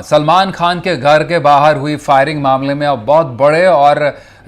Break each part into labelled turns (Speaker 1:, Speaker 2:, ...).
Speaker 1: सलमान खान के घर के बाहर हुई फायरिंग मामले में अब बहुत बड़े और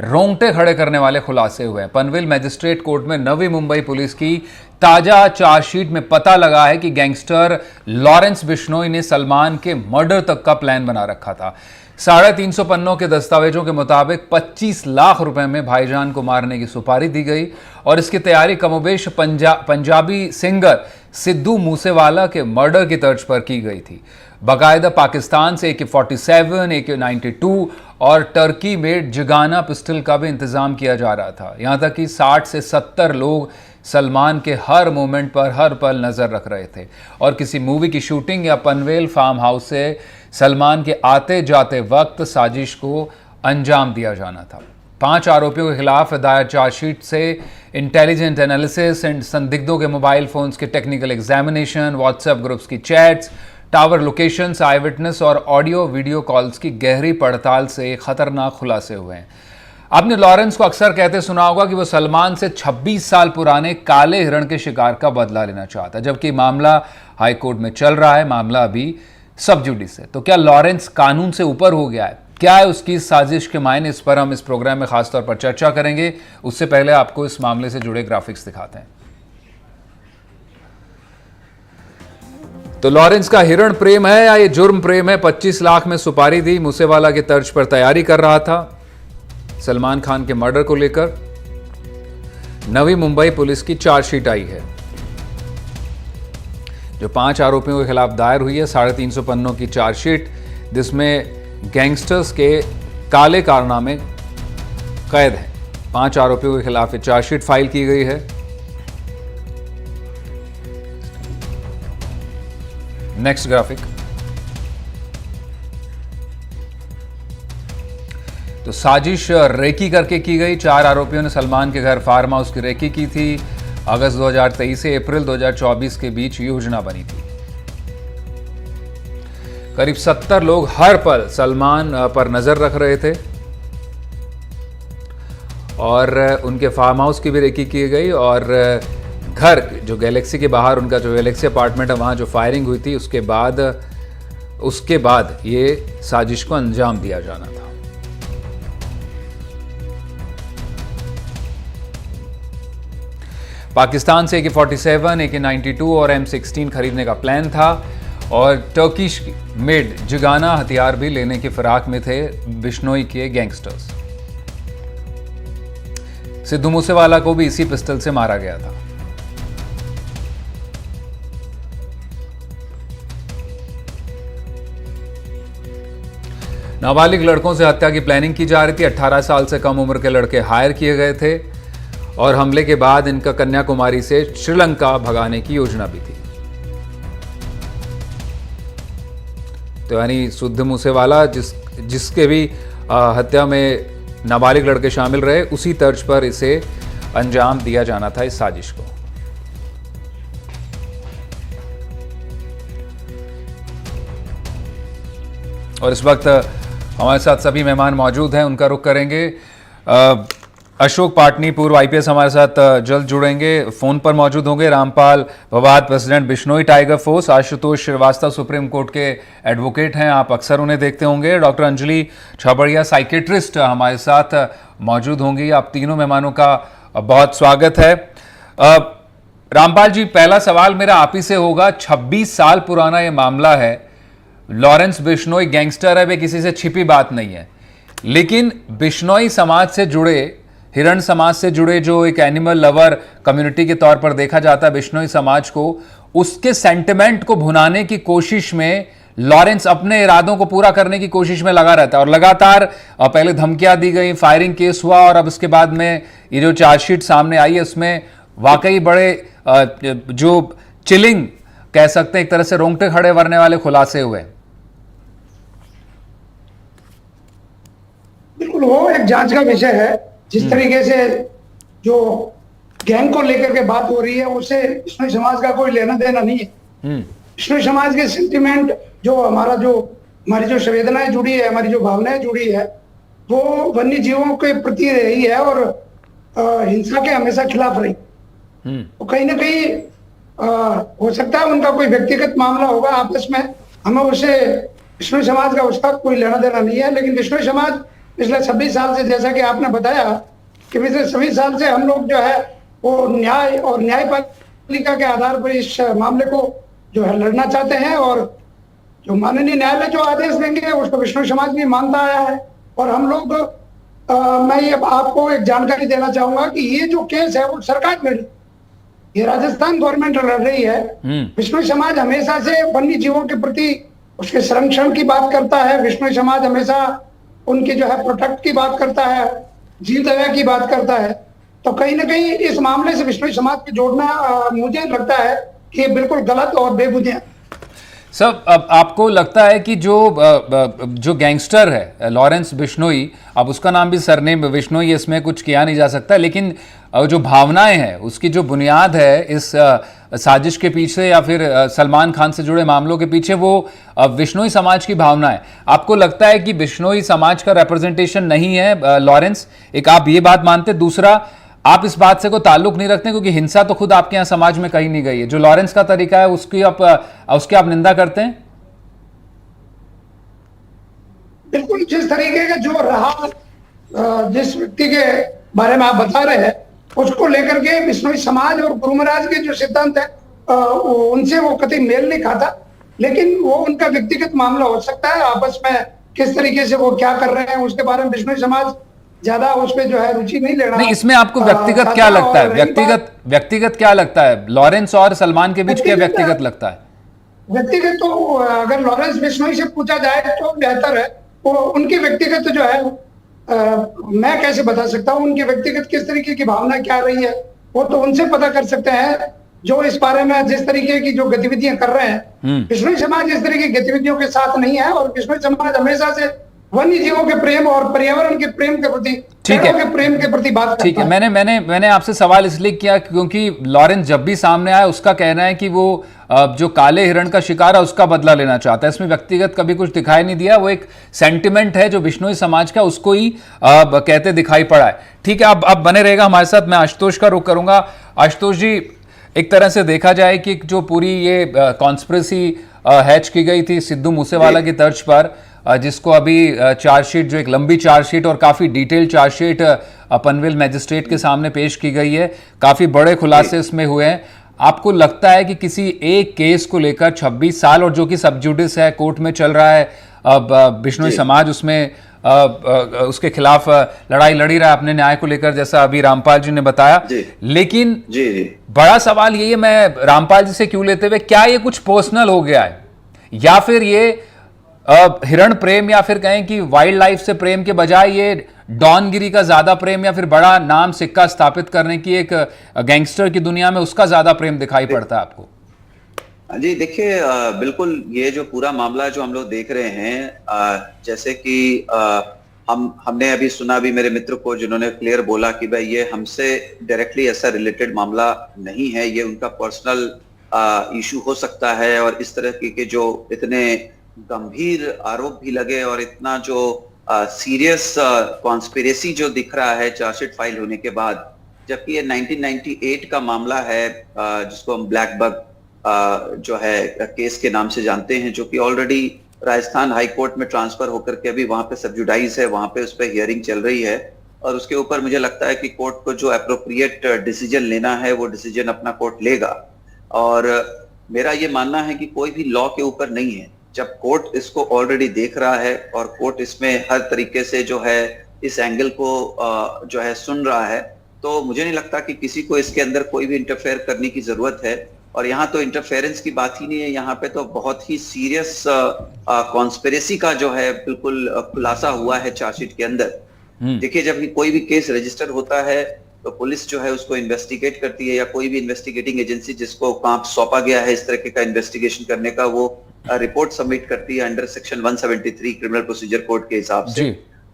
Speaker 1: रोंगटे खड़े करने वाले खुलासे हुए हैं। पनवेल मजिस्ट्रेट कोर्ट में नवी मुंबई पुलिस की ताजा चार्जशीट में पता लगा है कि गैंगस्टर लॉरेंस बिश्नोई ने सलमान के मर्डर तक का प्लान बना रखा था। 350 पन्नों के दस्तावेजों के मुताबिक 25 लाख रुपए में भाईजान को मारने की सुपारी दी गई और इसकी तैयारी कमोबेश पंजाबी सिंगर सिद्धू मूसेवाला के मर्डर की तर्ज पर की गई थी। बाकायदा पाकिस्तान से AK-47, AK-92 और टर्की मेड जिगाना पिस्टल का भी इंतजाम किया जा रहा था। यहां तक कि 60 से 70 लोग सलमान के हर मोमेंट पर हर पल नजर रख रहे थे और किसी मूवी की शूटिंग या पनवेल फार्म हाउस से सलमान के आते जाते वक्त साजिश को अंजाम दिया जाना था। 5 आरोपियों के खिलाफ दायर चार्जशीट से इंटेलिजेंट एनालिसिस एंड संदिग्धों के मोबाइल फोन्स के टेक्निकल एग्जामिनेशन, व्हाट्सएप ग्रुप्स की चैट्स, टावर लोकेशंस, आई विटनेस और ऑडियो वीडियो कॉल्स की गहरी पड़ताल से खतरनाक खुलासे हुए हैं। आपने लॉरेंस को अक्सर कहते सुना होगा कि वो सलमान से 26 साल पुराने काले हिरण के शिकार का बदला लेना चाहता, जबकि मामला हाईकोर्ट में चल रहा है। मामला अभी सब जुडिस है। तो क्या लॉरेंस कानून से ऊपर हो गया है? क्या है उसकी साजिश के मायने? इस पर हम इस प्रोग्राम में खासतौर पर चर्चा करेंगे। उससे पहले आपको इस मामले से जुड़े ग्राफिक्स दिखाते हैं। तो लॉरेंस का हिरण प्रेम है या ये जुर्म प्रेम है? 25 लाख में सुपारी दी, मूसेवाला की तर्ज पर तैयारी कर रहा था सलमान खान के मर्डर को लेकर। नवी मुंबई पुलिस की चार्जशीट आई है जो 5 आरोपियों के खिलाफ दायर हुई है। 350 पन्नों की चार्जशीट जिसमें गैंगस्टर्स के काले कारनामे कैद हैं। 5 आरोपियों के खिलाफ चार्जशीट फाइल की गई है। Next graphic. तो साजिश रेकी करके की गई। 4 आरोपियों ने सलमान के घर फार्म हाउस की रेकी की थी। अगस्त 2023 से अप्रैल 2024 के बीच योजना बनी थी। करीब 70 लोग हर पल सलमान पर नजर रख रहे थे और उनके फार्म हाउस की भी रेकी की गई और घर जो गैलेक्सी के बाहर उनका जो गैलेक्सी अपार्टमेंट है वहां जो फायरिंग हुई थी उसके बाद ये साजिश को अंजाम दिया जाना था। पाकिस्तान से AK-47, AK-92 और M16 खरीदने का प्लान था और टर्किश मेड जिगाना हथियार भी लेने की फिराक में थे बिश्नोई के गैंगस्टर्स। सिद्धू मूसेवाला को भी इसी पिस्टल से मारा गया था। नाबालिग लड़कों से हत्या की प्लानिंग की जा रही थी। 18 साल से कम उम्र के लड़के हायर किए गए थे और हमले के बाद इनका कन्याकुमारी से श्रीलंका भगाने की योजना भी थी। तो यानी सिद्धू मूसेवाला जिसके भी हत्या में नाबालिग लड़के शामिल रहे, उसी तर्ज पर इसे अंजाम दिया जाना था इस साजिश को। और इस वक्त हमारे साथ सभी मेहमान मौजूद हैं, उनका रुख करेंगे। अशोक पाटनी पूर्व IPS हमारे साथ जल्द जुड़ेंगे, फोन पर मौजूद होंगे। रामपाल ववाद president Bishnoi tiger force. Ashutosh Srivastava supreme court के एडवोकेट हैं, आप अक्सर उन्हें देखते होंगे। डॉक्टर अंजलि छाबड़िया साइकेट्रिस्ट हमारे साथ मौजूद होंगी। आप तीनों मेहमानों का बहुत स्वागत है। रामपाल जी, पहला सवाल मेरा आप ही से होगा। 26 साल पुराना ये मामला है। लॉरेंस बिश्नोई गैंगस्टर है, वे किसी से छिपी बात नहीं है, लेकिन बिश्नोई समाज से जुड़े, हिरण समाज से जुड़े, जो एक एनिमल लवर कम्युनिटी के तौर पर देखा जाता है बिश्नोई समाज को, उसके सेंटिमेंट को भुनाने की कोशिश में लॉरेंस अपने इरादों को पूरा करने की कोशिश में लगा रहता है और लगातार पहले धमकियां दी गई, फायरिंग केस हुआ और अब उसके बाद में ये जो चार्जशीट सामने आई है उसमें वाकई बड़े जो चिलिंग कह सकते हैं, एक तरह से रोंगटे खड़े करने वाले खुलासे हुए।
Speaker 2: बिल्कुल, वो एक जांच का विषय है। जिस तरीके से जो गैंग को लेकर के बात हो रही है उससे बिश्नोई समाज का कोई लेना देना नहीं है। बिश्नोई समाज के सेंटिमेंट, जो हमारी जो संवेदनाएं जुड़ी है, हमारी जो भावनाएं जुड़ी है, वो वन्य जीवों के प्रति रही है और हिंसा के हमेशा खिलाफ रही। तो कहीं ना कहीं हो सकता है उनका कोई व्यक्तिगत मामला होगा आपस में, हमें उसे बिश्नोई समाज का उसका कोई लेना देना नहीं है। लेकिन बिश्नोई समाज पिछले 26 साल से, जैसा कि आपने बताया कि पिछले 26 साल से हम लोग जो है वो न्याय और न्यायपालिका के आधार पर इस मामले को जो है लड़ना चाहते हैं, और जो माननीय न्यायालय जो आदेश देंगे उसको बिश्नोई समाज भी मानता आया है। और हम लोग मैं ये आपको एक जानकारी देना चाहूंगा कि ये जो केस है वो सरकार लड़ी, ये राजस्थान गवर्नमेंट लड़ रही है। बिश्नोई समाज हमेशा से वन्य जीवों के प्रति उसके संरक्षण की बात करता है। बिश्नोई समाज हमेशा उनकी जो है प्रोटेक्ट की बात करता है, जीव दया की बात करता है। तो कहीं ना कहीं इस मामले से बिश्नोई समाज को जोड़ना मुझे लगता है कि ये बिल्कुल गलत और बेबुनियाद।
Speaker 1: सब अब आपको लगता है कि जो गैंगस्टर है लॉरेंस बिश्नोई, अब उसका नाम भी सरनेम बिश्नोई, इसमें कुछ किया नहीं जा सकता, लेकिन जो भावनाएं हैं उसकी जो बुनियाद है इस साजिश के पीछे या फिर सलमान खान से जुड़े मामलों के पीछे, वो बिश्नोई समाज की भावना है। आपको लगता है कि बिश्नोई समाज का रिप्रेजेंटेशन नहीं है लॉरेंस? एक आप ये बात मानते? दूसरा, आप इस बात से कोई ताल्लुक नहीं रखते क्योंकि हिंसा तो खुद आपके यहाँ समाज में कहीं नहीं गई है, जो लॉरेंस का तरीका है उसकी आप निंदा करते हैं?
Speaker 2: बिल्कुल, जिस तरीके का जो रहा, जिस व्यक्ति के बारे में आप बता रहे हैं उसको लेकर के बिश्नोई समाज और गुरु महाराज के जो सिद्धांत है उनसे वो कतई मेल नहीं खाता। लेकिन वो उनका व्यक्तिगत मामला हो सकता है, आपस में किस तरीके से वो क्या कर रहे हैं उसके बारे में बिश्नोई समाज ज्यादा उस पे जो है रुचि नहीं लेना।
Speaker 1: नहीं, इसमें आपको व्यक्तिगत क्या लगता है? व्यक्तिगत क्या लगता है? लॉरेंस और सलमान के बीच क्या व्यक्तिगत लगता है?
Speaker 2: व्यक्तिगत तो अगर लॉरेंस बिश्नोई से पूछा जाए तो बेहतर है। वो उनकी व्यक्तिगत जो है मैं कैसे बता सकता हूँ उनकी व्यक्तिगत किस तरीके की भावना क्या रही है, वो तो उनसे पता कर सकते हैं जो इस बारे में जिस तरीके की जो गतिविधियां कर रहे हैं। बिश्नोई समाज इस तरह की गतिविधियों के साथ नहीं है, और बिश्नोई समाज हमेशा से वन्य जीवों के प्रेम और पर्यावरण के प्रेम के प्रति, पेड़ों के प्रेम के प्रति बात करता है।
Speaker 1: ठीक है, मैंने आपसे सवाल इसलिए किया क्योंकि लॉरेंस जब भी सामने आया उसका कहना है कि वो जो काले हिरण का शिकार है उसका बदला लेना चाहता है। इसमें व्यक्तिगत कभी कुछ दिखाई नहीं दिया, वो एक सेंटिमेंट है जो बिश्नोई समाज का, उसको ही कहते दिखाई पड़ा है। ठीक है, अब बने रहेगा हमारे साथ। मैं आशुतोष का रुख करूंगा। आशुतोष जी, एक तरह से देखा जाए कि जो पूरी ये कॉन्स्पिरेसी हैच की गई थी सिद्धू मूसेवाला की तर्ज पर, जिसको अभी चार्जशीट, जो एक लंबी चार्जशीट और काफ़ी डिटेल चार्जशीट पनवेल मैजिस्ट्रेट के सामने पेश की गई है, काफ़ी बड़े खुलासे इसमें हुए हैं। आपको लगता है कि किसी एक केस को लेकर 26 साल और जो कि सब जुडिस है, कोर्ट में चल रहा है, अब बिश्नोई समाज उसमें उसके खिलाफ लड़ाई लड़ी रहा है अपने न्याय को लेकर, जैसा अभी रामपाल जी ने बताया, लेकिन बड़ा सवाल यही है, मैं रामपाल जी से क्यों लेते हुए, क्या ये कुछ पर्सनल हो गया है या फिर ये हिरण प्रेम या फिर कहें कि वाइल्ड लाइफ से प्रेम के बजाय ये डॉनगिरी का ज्यादा प्रेम या फिर बड़ा नाम सिक्का स्थापित करने की एक गैंगस्टर की दुनिया में उसका ज्यादा प्रेम दिखाई पड़ता है आपको?
Speaker 3: जी देखिए, बिल्कुल ये जो पूरा मामला जो हम लोग देख रहे हैं, जैसे कि हमने अभी सुना भी मेरे मित्र को जिन्होंने क्लियर बोला कि भाई ये हमसे डायरेक्टली ऐसा रिलेटेड मामला नहीं है, ये उनका पर्सनल इशू हो सकता है। और इस तरह के जो इतने गंभीर आरोप भी लगे और इतना जो सीरियस कॉन्स्पिरेसी जो दिख रहा है चार्जशीट फाइल होने के बाद, जबकि ये 1998 का मामला है जिसको हम ब्लैक बग जो है केस के नाम से जानते हैं, जो कि ऑलरेडी राजस्थान हाई कोर्ट में ट्रांसफर होकर के अभी वहां पे सबजुडाइज है, वहां पे उस पर हियरिंग चल रही है। और उसके ऊपर मुझे लगता है कि कोर्ट को जो अप्रोप्रिएट डिसीजन लेना है वो डिसीजन अपना कोर्ट लेगा। और मेरा ये मानना है कि कोई भी लॉ के ऊपर नहीं है। जब कोर्ट इसको ऑलरेडी देख रहा है और कोर्ट इसमें हर तरीके से जो है इस एंगल को जो है सुन रहा है, तो मुझे नहीं लगता कि किसी को इसके अंदर कोई भी इंटरफेयर करने की जरूरत है। और यहाँ तो इंटरफेरेंस की बात ही नहीं है, यहाँ पे तो बहुत ही सीरियस कॉन्स्पिरेसी का जो है बिल्कुल खुलासा हुआ है चार्जशीट के अंदर। देखिए, जब कोई भी केस रजिस्टर होता है तो पुलिस जो है उसको इन्वेस्टिगेट करती है, या कोई भी इन्वेस्टिगेटिंग एजेंसी जिसको काम सौंपा गया है इस तरह का इन्वेस्टिगेशन करने का, वो रिपोर्ट सबमिट करती है under section 173 criminal procedure code के हिसाब से।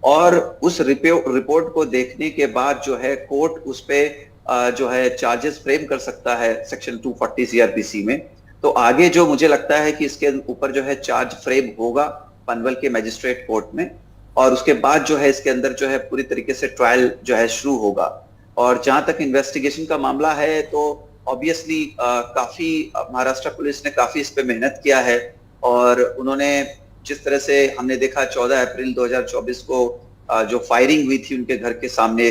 Speaker 3: और उस रिपोर्ट को देखने के बाद जो है कोर्ट उस पे जो है चार्जेस फ्रेम कर सकता है सेक्शन 240 सीआरपीसी में। तो आगे जो मुझे लगता है कि इसके ऊपर जो है चार्ज फ्रेम होगा पनवेल के मैजिस्ट्रेट कोर्ट में, और उसके बाद जो है इसके अंदर जो है पूरी तरीके से ट्रायल जो है शुरू होगा। और जहां तक इन्वेस्टिगेशन का मामला है तो ऑब्वियसली काफी महाराष्ट्र पुलिस ने काफी इस पे मेहनत किया है, और उन्होंने जिस तरह से हमने देखा 14 अप्रैल 2024 को जो फायरिंग हुई थी उनके घर के सामने,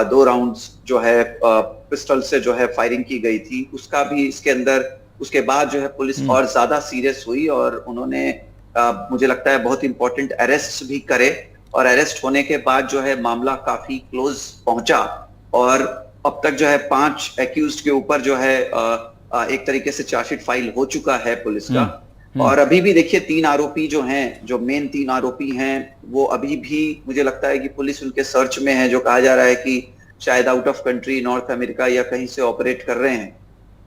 Speaker 3: 2 राउंड्स जो है पिस्टल से जो है फायरिंग की गई थी, उसका भी इसके अंदर, उसके बाद जो है पुलिस और ज्यादा सीरियस हुई और उन्होंने मुझे लगता है बहुत इंपॉर्टेंट अरेस्ट भी करे, और अरेस्ट होने के बाद जो है मामला काफी क्लोज पहुंचा और अब तक जो है 5 एक्यूज्ड के ऊपर जो है एक तरीके से चार्जशीट फाइल हो चुका है पुलिस का। और अभी भी देखिए 3 आरोपी जो हैं, जो मेन 3 आरोपी हैं, वो अभी भी मुझे लगता है कि पुलिस उनके सर्च में है, जो कहा जा रहा है कि शायद out of country, north America या कहीं से ऑपरेट कर रहे हैं,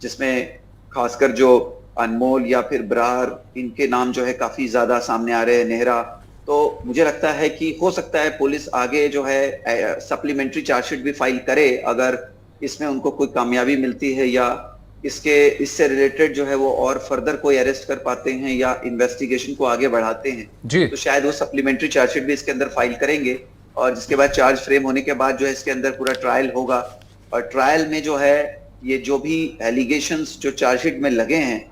Speaker 3: जिसमें खासकर जो अनमोल या फिर ब्रार, इनके नाम जो है काफी ज्यादा सामने आ रहे हैं, नेहरा। तो मुझे लगता है कि हो सकता है पुलिस आगे जो है सप्लीमेंट्री चार्जशीट भी फाइल करे, अगर इसमें उनको कोई कामयाबी मिलती है या इससे रिलेटेड जो है वो और फर्दर कोई अरेस्ट कर पाते हैं या इन्वेस्टिगेशन को आगे बढ़ाते हैं
Speaker 1: जी।
Speaker 3: तो शायद वो सप्लीमेंट्री चार्जशीट भी इसके अंदर फाइल करेंगे, और जिसके बाद चार्ज फ्रेम होने के बाद जो है इसके अंदर पूरा ट्रायल होगा, और ट्रायल में जो है ये जो भी एलिगेशंस जो चार्जशीट में लगे हैं,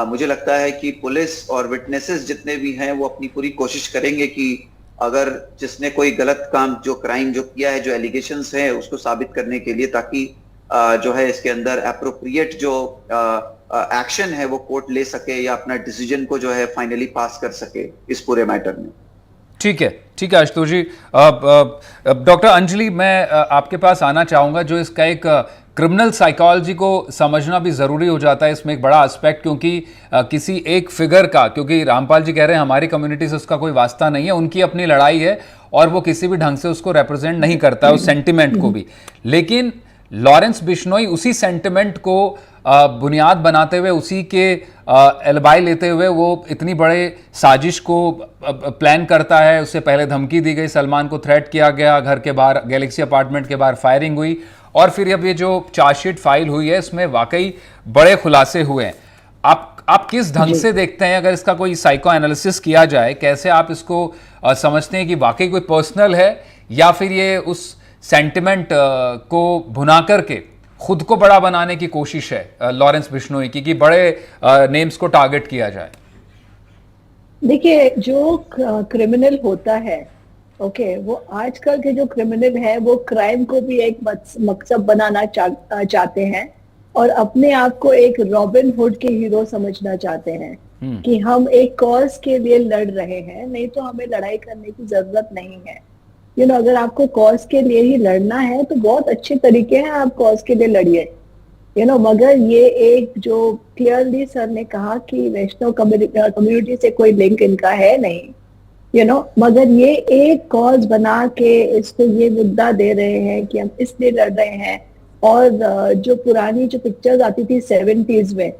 Speaker 3: मुझे लगता है कि पुलिस और विटनेसेस जितने भी हैं वो अपनी पूरी कोशिश करेंगे कि अगर जिसने कोई गलत काम, जो क्राइम जो किया है, जो एलिगेशंस हैं, उसको साबित करने के लिए, ताकि जो है इसके अंदर अप्रोप्रिएट जो एक्शन है वो कोर्ट ले सके या अपना डिसीजन को जो है फाइनली पास कर सके इस पूरे मैटर में।
Speaker 1: ठीक है आशुतोष जी। डॉक्टर अंजलि, मैं आपके पास आना चाहूँगा। जो इसका एक क्रिमिनल साइकोलॉजी को समझना भी ज़रूरी हो जाता है इसमें एक बड़ा एस्पेक्ट, क्योंकि किसी एक फिगर का, क्योंकि रामपाल जी कह रहे हैं हमारी कम्युनिटी से उसका कोई वास्ता नहीं है, उनकी अपनी लड़ाई है और वो किसी भी ढंग से उसको रिप्रेजेंट नहीं करता है, उस सेंटिमेंट को भी। लेकिन लॉरेंस बिश्नोई उसी सेंटिमेंट को बुनियाद बनाते हुए, उसी के एलिबाई लेते हुए वो इतनी बड़े साजिश को प्लान करता है। उससे पहले धमकी दी गई, सलमान को थ्रेट किया गया, घर के बाहर गैलेक्सी अपार्टमेंट के बाहर फायरिंग हुई, और फिर अब ये जो चार्जशीट फाइल हुई है इसमें वाकई बड़े खुलासे हुए हैं। आप किस ढंग से देखते हैं, अगर इसका कोई साइको एनालिसिस किया जाए, कैसे आप इसको समझते हैं कि वाकई कोई पर्सनल है या फिर ये उस सेंटिमेंट को भुना करके खुद को बड़ा बनाने की कोशिश है लॉरेंस बिश्नोई की, कि बड़े नेम्स को टारगेट किया जाए?
Speaker 4: देखिए, जो क्रिमिनल होता है, ओके, वो आजकल के जो क्रिमिनल है वो क्राइम को भी एक मकसद बनाना चाहते हैं और अपने आप को एक रॉबिन हुड के हीरो समझना चाहते हैं कि हम एक कॉज के लिए लड़ रहे हैं, नहीं तो हमें लड़ाई करने की जरूरत नहीं है। अगर आपको कॉज के लिए ही लड़ना है तो बहुत अच्छे तरीके हैं, आप कॉज के लिए लड़िए। मगर ये एक जो क्लियरली सर ने कहा कि वैष्णव कम्युनिटी से कोई लिंक इनका है नहीं, मगर ये एक कॉज बना के इसको ये मुद्दा दे रहे हैं कि हम इसलिए लड़ रहे हैं। और जो पुरानी जो पिक्चर्स आती थी 70s में,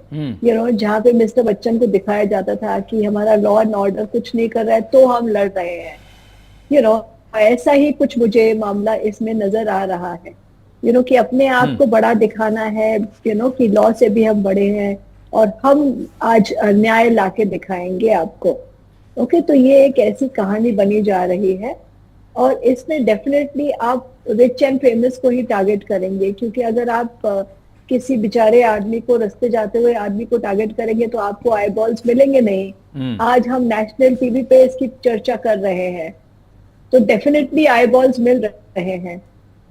Speaker 4: जहाँ पे मिस्टर बच्चन को दिखाया जाता था कि हमारा लॉ एंड ऑर्डर कुछ नहीं कर रहा है तो हम लड़ रहे हैं, ऐसा ही कुछ मुझे मामला इसमें नजर आ रहा है, कि अपने आप को बड़ा दिखाना है, कि लॉ से भी हम बड़े हैं और हम आज न्याय लाके दिखाएंगे आपको। ओके, तो ये एक ऐसी कहानी बनी जा रही है और इसमें डेफिनेटली आप रिच एंड फेमस को ही टारगेट करेंगे, क्योंकि अगर आप किसी बेचारे आदमी को, रास्ते जाते हुए आदमी को टारगेट करेंगे तो आपको आई बॉल्स मिलेंगे नहीं। आज हम नेशनल टीवी पे इसकी चर्चा कर रहे हैं तो डेफिनेटली आई बॉल्स मिल रहे हैं।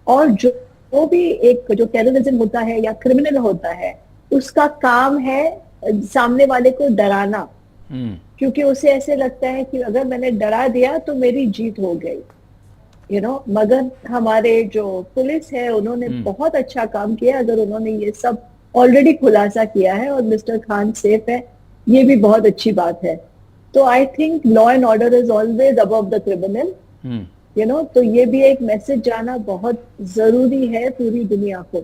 Speaker 4: और जो भी एक जो टेररिज्म होता है या क्रिमिनल होता है, उसका काम है सामने वाले को डराना, क्योंकि उसे ऐसे लगता है कि अगर मैंने डरा दिया तो मेरी जीत हो गई, मगर हमारे जो पुलिस है उन्होंने बहुत अच्छा काम किया। अगर उन्होंने ये सब ऑलरेडी खुलासा किया है और मिस्टर खान सेफ है, ये भी बहुत अच्छी बात है। तो I think law and order is always above the criminal, तो ये भी एक मैसेज जाना बहुत जरूरी है पूरी दुनिया को।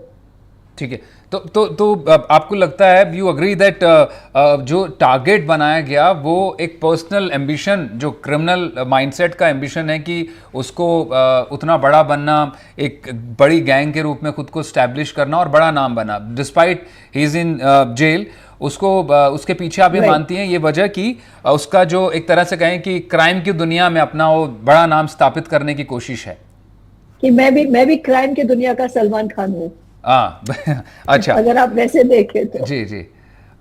Speaker 1: ठीक है, तो आपको लगता है, यू अग्री दैट जो टारगेट बनाया गया वो एक पर्सनल एम्बिशन, जो क्रिमिनल माइंडसेट का एम्बिशन है कि उसको उतना बड़ा बनना, एक बड़ी गैंग के रूप में खुद को स्टैब्लिश करना और बड़ा नाम बना, despite he is in jail, उसको उसके पीछे आप ये मानती हैं ये वजह कि उसका जो एक तरह से कहें कि क्राइम की दुनिया में अपना वो बड़ा नाम स्थापित करने की कोशिश है?
Speaker 4: कि मैं भी क्राइम की दुनिया का सलमान खान हूँ।
Speaker 1: अच्छा,
Speaker 4: अगर आप वैसे देखें तो।
Speaker 1: जी।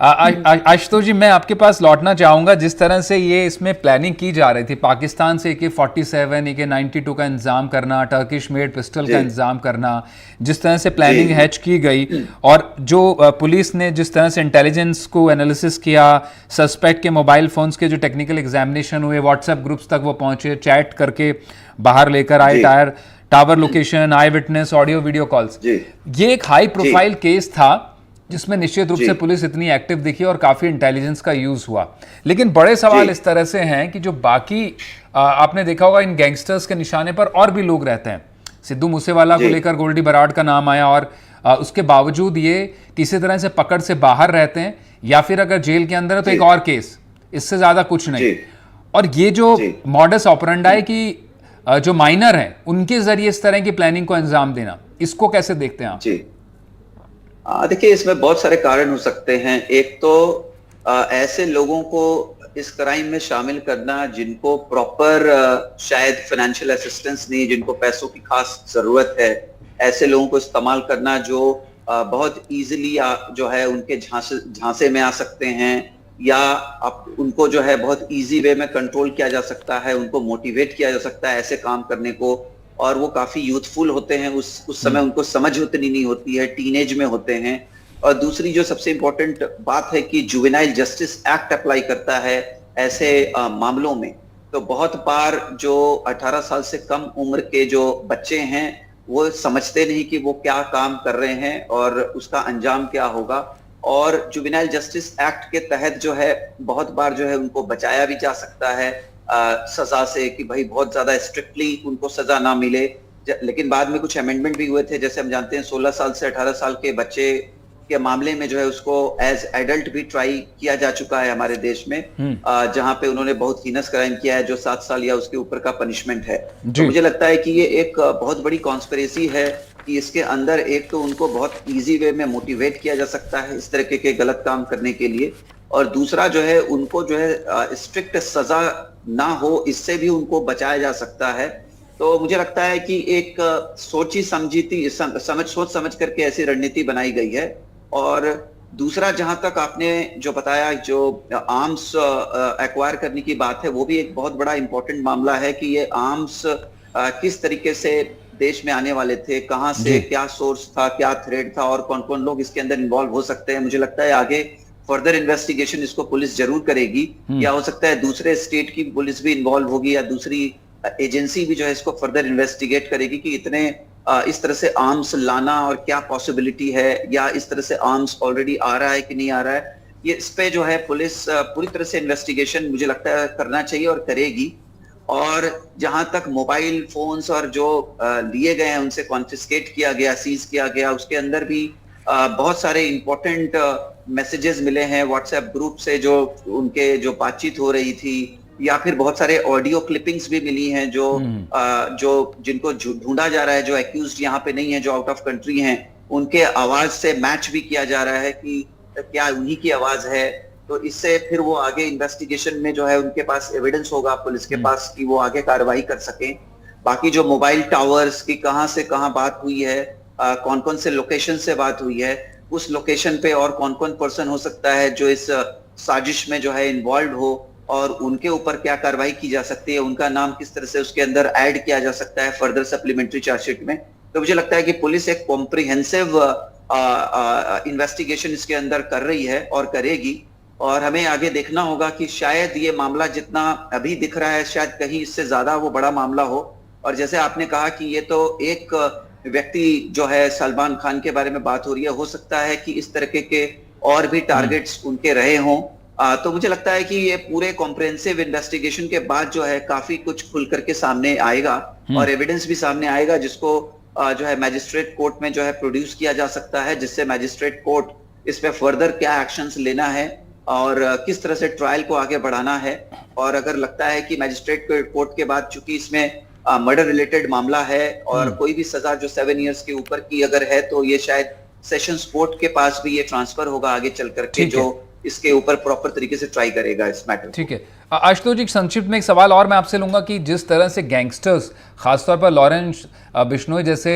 Speaker 1: आशुतोष जी, मैं आपके पास लौटना चाहूंगा। जिस तरह से ये इसमें प्लानिंग की जा रही थी, पाकिस्तान से AK-47, AK-92 का इंतजाम करना, टर्किश मेड पिस्टल का इंतजाम करना, जिस तरह से प्लानिंग हैच की गई, और जो पुलिस ने जिस तरह से इंटेलिजेंस को एनालिसिस किया, सस्पेक्ट के मोबाइल फोन्स के जो टेक्निकल एग्जामिनेशन हुए, व्हाट्सएप ग्रुप्स तक वो पहुंचे, चैट करके बाहर लेकर आए, टावर लोकेशन, आई विटनेस, ऑडियो वीडियो कॉल्स, ये एक हाई प्रोफाइल केस था जिसमें निश्चित रूप से पुलिस इतनी एक्टिव दिखी और काफी इंटेलिजेंस का यूज हुआ। लेकिन बड़े सवाल इस तरह से हैं कि जो बाकी आपने देखा होगा, इन गैंगस्टर्स के निशाने पर और भी लोग रहते हैं। सिद्धू मूसेवाला को लेकर गोल्डी बराड़ का नाम आया, और उसके बावजूद ये किसी तरह से पकड़ से बाहर रहते हैं, या फिर अगर जेल के अंदर है तो एक और केस, इससे ज्यादा कुछ नहीं। और ये जो मॉडस ऑपरेंडाई की जो माइनर हैं, उनके जरिए इस तरह की प्लानिंग को अंजाम देना, इसको कैसे देखते हैं आप?
Speaker 3: देखिए, इसमें बहुत सारे कारण हो सकते हैं। एक तो ऐसे लोगों को इस क्राइम में शामिल करना जिनको प्रॉपर शायद फाइनेंशियल असिस्टेंस नहीं, जिनको पैसों की खास जरूरत है, ऐसे लोगों को इस्तेमाल करना जो बहुत इजीली जो है उनके झांसे में आ सकते हैं, या उनको जो है बहुत इजी वे में कंट्रोल किया जा सकता है, उनको मोटिवेट किया जा सकता है ऐसे काम करने को। और वो काफी यूथफुल होते हैं, उस समय उनको समझ उतनी नहीं होती है, टीनेज में होते हैं। और दूसरी जो सबसे इंपॉर्टेंट बात है कि जुवेनाइल जस्टिस एक्ट अप्लाई करता है ऐसे मामलों में। तो बहुत बार जो 18 साल से कम उम्र के जो बच्चे हैं, वो समझते नहीं कि वो क्या काम कर रहे हैं और उसका अंजाम क्या होगा। और जुवेनाइल जस्टिस एक्ट के तहत जो है बहुत बार जो है उनको बचाया भी जा सकता है सजा से, कि भाई बहुत ज्यादा स्ट्रिक्टली उनको सजा ना मिले। लेकिन बाद में कुछ अमेंडमेंट भी हुए थे, जैसे हम जानते हैं 16 साल से 18 साल के बच्चे के मामले में जो है उसको एज एडल्ट भी ट्राई किया जा चुका है हमारे देश में, जहां पे उन्होंने बहुत हीनस क्राइम किया है जो 7 साल या उसके ऊपर का पनिशमेंट है। तो मुझे लगता है कि ये एक बहुत बड़ी कॉन्स्पिरेसी है कि इसके अंदर एक तो उनको बहुत इजी वे में मोटिवेट किया जा सकता है इस तरह के गलत काम करने के लिए, और दूसरा जो है उनको जो है स्ट्रिक्ट सजा ना हो, इससे भी उनको बचाया जा सकता है। तो मुझे लगता है कि एक सोच समझ करके ऐसी रणनीति बनाई गई है। और दूसरा, जहां तक आपने जो बताया, जो आर्म्स एक्वायर करने की बात है, वो भी एक बहुत बड़ा इंपॉर्टेंट मामला है कि ये आर्म्स किस तरीके से देश में आने वाले थे, कहां से, क्या सोर्स था, क्या थ्रेड था, और कौन कौन लोग इसके अंदर इन्वॉल्व हो सकते हैं। मुझे लगता है आगे फर्दर इन्वेस्टिगेशन इसको पुलिस जरूर करेगी, या हो सकता है दूसरे स्टेट की पुलिस भी इन्वॉल्व होगी, या दूसरी एजेंसी भी जो है इसको फर्दर इन्वेस्टिगेट करेगी कि इतने इस तरह से आर्म्स लाना और क्या पॉसिबिलिटी है, या इस तरह से आर्म्स ऑलरेडी आ रहा है कि नहीं आ रहा है। ये इस पे जो है पुलिस पूरी तरह से इन्वेस्टिगेशन मुझे लगता है करना चाहिए और करेगी। और जहां तक मोबाइल फोन्स और जो लिए गए हैं उनसे कॉन्फिस्केट किया गया, सीज किया गया, उसके अंदर भी बहुत सारे इंपॉर्टेंट मैसेजेस मिले हैं व्हाट्सएप ग्रुप से, जो उनके जो बातचीत हो रही थी, या फिर बहुत सारे ऑडियो क्लिपिंग्स भी मिली हैं जो जिनको ढूंढा जा रहा है, जो एक्यूज्ड यहाँ पे नहीं है, जो आउट ऑफ कंट्री हैं, उनके आवाज से मैच भी किया जा रहा है कि क्या उन्हीं की आवाज है। तो इससे फिर वो आगे इन्वेस्टिगेशन में जो है उनके पास एविडेंस होगा पुलिस के पास कि वो आगे कार्रवाई कर सकें। बाकी जो मोबाइल टावर्स की कहां से कहां बात हुई है, कौन कौन से लोकेशन से बात हुई है, उस लोकेशन पे और कौन कौन पर्सन हो सकता है जो इस साजिश में जो है इन्वॉल्व हो, और उनके ऊपर क्या कार्रवाई की जा सकती है, उनका नाम किस तरह से उसके अंदर ऐड किया जा सकता है फर्दर सप्लीमेंट्री चार्जशीट में। तो मुझे लगता है कि पुलिस एक कॉम्प्रिहेंसिव इन्वेस्टिगेशन इसके अंदर कर रही है और करेगी। और हमें आगे देखना होगा कि शायद ये मामला जितना अभी दिख रहा है, शायद कहीं इससे ज्यादा वो बड़ा मामला हो। और जैसे आपने कहा कि ये तो एक व्यक्ति जो है सलमान खान के बारे में बात हो रही है, हो सकता है कि इस तरह के और भी टारगेट्स उनके रहे हों। तो मुझे लगता है कि ये पूरे कॉम्प्रिहेंसिव इन्वेस्टिगेशन के बाद जो है काफी कुछ खुल करके सामने आएगा और एविडेंस भी सामने आएगा, जिसको जो है मैजिस्ट्रेट कोर्ट में जो है प्रोड्यूस किया जा सकता है, जिससे मैजिस्ट्रेट कोर्ट इस पे फर्दर क्या एक्शंस लेना है और किस तरह से ट्रायल को आगे बढ़ाना है। और अगर लगता है कि मैजिस्ट्रेट कोर्ट के बाद, चूंकि इसमें मर्डर रिलेटेड मामला है और कोई भी सजा जो 7 इयर्स के ऊपर की अगर है, तो ये शायद सेशंस कोर्ट के पास भी ये ट्रांसफर होगा आगे चल करके, जो इसके ऊपर प्रॉपर तरीके से ट्राई करेगा इस मैटर।
Speaker 1: ठीक है आशुतोष जी, संक्षिप्त में एक सवाल और मैं आपसे लूंगा कि जिस तरह से गैंगस्टर्स, खासतौर पर लॉरेंस बिश्नोई जैसे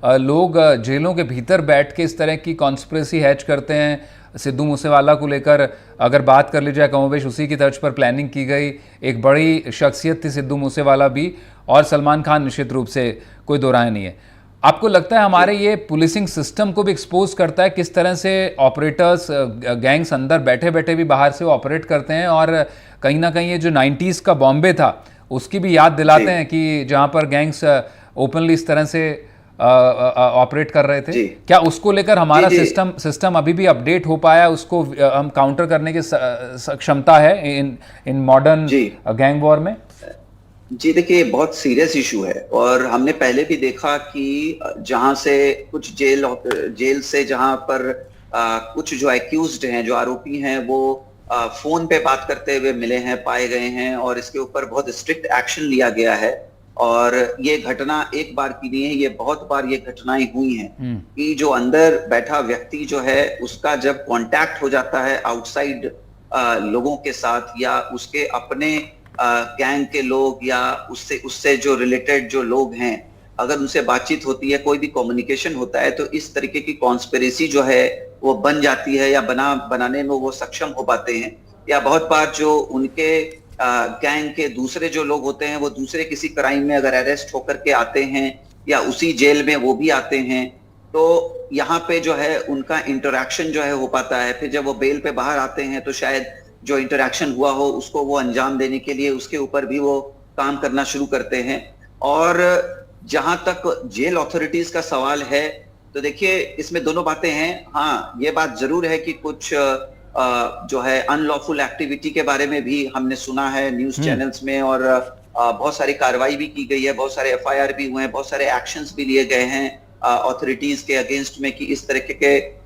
Speaker 1: लोग जेलों के भीतर बैठ के इस तरह की कॉन्स्पिरेसी हैच करते हैं, सिद्धू मूसेवाला को लेकर अगर बात कर ली जाए, कमोबेश उसी की तर्ज पर प्लानिंग की गई। एक बड़ी शख्सियत थी सिद्धू मूसेवाला भी, और सलमान खान निश्चित रूप से, कोई दो राय नहीं है। आपको लगता है हमारे ये पुलिसिंग सिस्टम को भी एक्सपोज करता है किस तरह से ऑपरेटर्स, गैंग्स अंदर बैठे बैठे भी बाहर से ऑपरेट करते हैं, और कहीं ना कहीं ये जो 90s का बॉम्बे था उसकी भी याद दिलाते हैं कि जहां पर गैंग्स ओपनली इस तरह से ऑपरेट कर रहे थे। क्या उसको लेकर हमारा सिस्टम अभी भी अपडेट हो पाया, उसको हम काउंटर करने की क्षमता है इन मॉडर्न गैंग वॉर में?
Speaker 3: जी देखिए, बहुत सीरियस इशू है, और हमने पहले भी देखा कि जहां से कुछ जेल से जहां पर कुछ जो एक्यूज्ड हैं, जो आरोपी हैं, वो फोन पे बात करते हुए मिले हैं, पाए गए हैं, और इसके ऊपर बहुत स्ट्रिक्ट एक्शन लिया गया है। और ये घटना एक बार की नहीं है, ये बहुत बार ये घटनाएं हुई हैं कि जो अंदर बैठा व्यक्ति जो है उसका जब कांटेक्ट हो जाता है आउटसाइड लोगों के साथ, या उसके अपने गैंग के लोग, या उससे जो रिलेटेड जो लोग हैं, अगर उनसे बातचीत होती है, कोई भी कम्युनिकेशन होता है, तो इस तरीके की कॉन्स्पिरेसी जो है वो बन जाती है, या बनाने में वो सक्षम हो पाते हैं। या बहुत बार जो उनके गैंग के दूसरे जो लोग होते हैं, वो दूसरे किसी क्राइम में अगर अरेस्ट होकर के आते हैं, या उसी जेल में वो भी आते हैं, तो यहाँ पे जो है उनका इंटरेक्शन जो है हो पाता है। फिर जब वो बेल पे बाहर आते हैं तो शायद जो इंटरेक्शन हुआ हो उसको वो अंजाम देने के लिए उसके ऊपर भी वो काम करना शुरू करते हैं। और जहां तक जेल अथॉरिटीज का सवाल है, तो देखिए इसमें दोनों बातें हैं। हाँ, ये बात जरूर है कि कुछ जो है अनलॉफुल एक्टिविटी के बारे में भी हमने सुना है न्यूज चैनल्स में, और बहुत सारी कार्रवाई भी की गई है, बहुत सारे एफआईआर भी हुए हैं, बहुत सारे एक्शंस भी लिए गए हैं अथॉरिटीज के अगेंस्ट में, कि इस तरीके के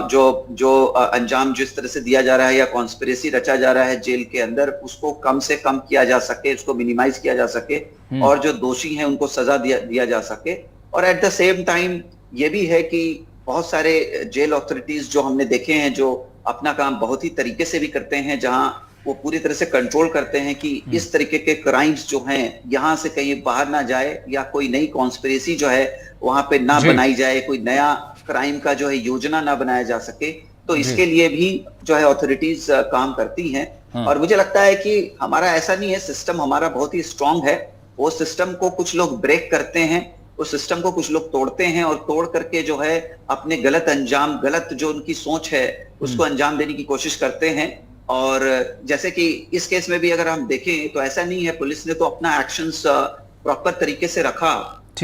Speaker 3: जो अंजाम जिस तरह से दिया जा रहा है, या कॉन्स्पिरेसी रचा जा रहा है जेल के अंदर, उसको कम से कम किया जा सके, उसको मिनिमाइज किया जा सके, और जो दोषी हैं उनको सजा दिया जा सके। और एट द सेम टाइम ये भी है कि बहुत सारे जेल अथॉरिटीज जो हमने देखे हैं, जो अपना काम बहुत ही तरीके से भी करते हैं, जहां वो पूरी तरह से कंट्रोल करते हैं कि इस तरीके के क्राइम्स जो हैं यहां से कहीं बाहर ना जाए, या कोई नई कॉन्स्पिरेसी जो है वहां पे ना बनाई जाए, कोई नया क्राइम का जो है योजना ना बनाया जा सके। तो इसके लिए भी जो है अथॉरिटीज काम करती हैं। और मुझे लगता है कि हमारा ऐसा नहीं है, सिस्टम हमारा बहुत ही स्ट्रांग है। वो सिस्टम को कुछ लोग ब्रेक करते हैं, उस सिस्टम को कुछ लोग तोड़ते हैं, और तोड़ करके जो है अपने गलत जो उनकी सोच है उसको अंजाम देने की कोशिश करते हैं। और जैसे कि इस केस में भी अगर हम देखें तो ऐसा नहीं है, पुलिस ने तो अपना एक्शंस प्रॉपर तरीके से रखा,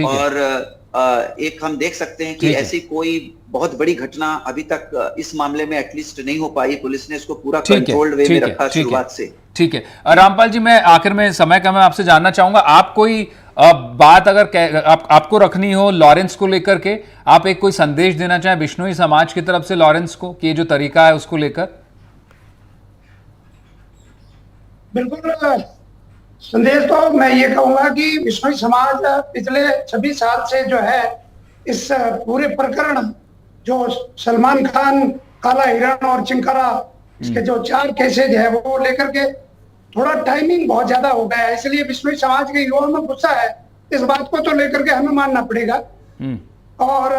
Speaker 3: और एक हम देख सकते हैं कि ऐसी कोई बहुत बड़ी घटना अभी तक इस मामले में एटलीस्ट नहीं हो पाई। पुलिस ने इसको पूरा कंट्रोल्ड वे में रखा शुरुआत से।
Speaker 1: ठीक है रामपाल जी, मैं आखिर में समय का मैं आपसे जानना चाहूंगा, आप कोई बात अगर आपको रखनी हो लॉरेंस को लेकर के, आप एक कोई संदेश देना चाहें बिश्नोई समाज की तरफ से लॉरेंस को, कि ये जो तरीका है उसको लेकर?
Speaker 2: बिल्कुल, संदेश तो मैं ये कहूंगा कि बिश्नोई समाज पिछले 26 साल से जो है इस पूरे प्रकरण, जो सलमान खान, काला हिरण और चिंकारा, इसके जो 4 केसेज है वो लेकर के थोड़ा टाइमिंग बहुत ज्यादा हो गया है, इसलिए बिश्नोई समाज के युवाओं में गुस्सा है। इस बात को तो लेकर के हमें मानना पड़ेगा। और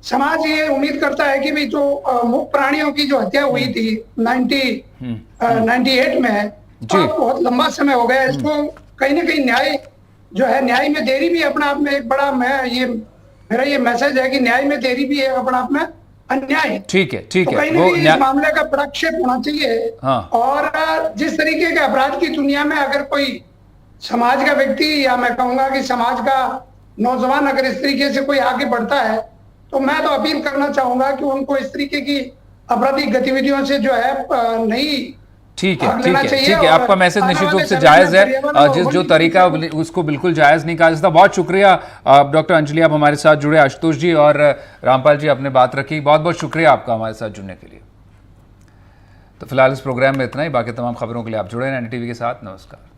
Speaker 2: समाज ये उम्मीद करता है कि भाई जो मूक प्राणियों की जो हत्या हुई थी 98 में, तो बहुत लंबा समय हो गया, इसको कहीं ना कहीं न्याय में देरी भी अपने आप में एक बड़ा, मेरा ये मैसेज है कि न्याय में देरी भी है अपने आप में अन्याय।
Speaker 1: ठीक है
Speaker 2: तो कहीं ना कहीं इस मामले का प्रक्षेप होना चाहिए। और जिस तरीके के अपराध की दुनिया में अगर कोई समाज का व्यक्ति, या मैं कहूंगा कि समाज का नौजवान अगर इस तरीके से कोई आगे बढ़ता है, तो मैं तो अपील करना चाहूंगा कि उनको इस तरीके की आपराधिक गतिविधियों से जो है नहीं।
Speaker 1: ठीक है, आपका मैसेज निश्चित रूप से जायज है। जो तरीका उसको बिल्कुल जायज नहीं कहा जाता। बहुत शुक्रिया डॉक्टर अंजलि, आप हमारे साथ जुड़े। आशुतोष जी और रामपाल जी आपने बात रखी, बहुत बहुत शुक्रिया आपका हमारे साथ जुड़ने के लिए। तो फिलहाल इस प्रोग्राम में इतना ही, बाकी तमाम खबरों के लिए आप जुड़े हैं NDTV के साथ। नमस्कार।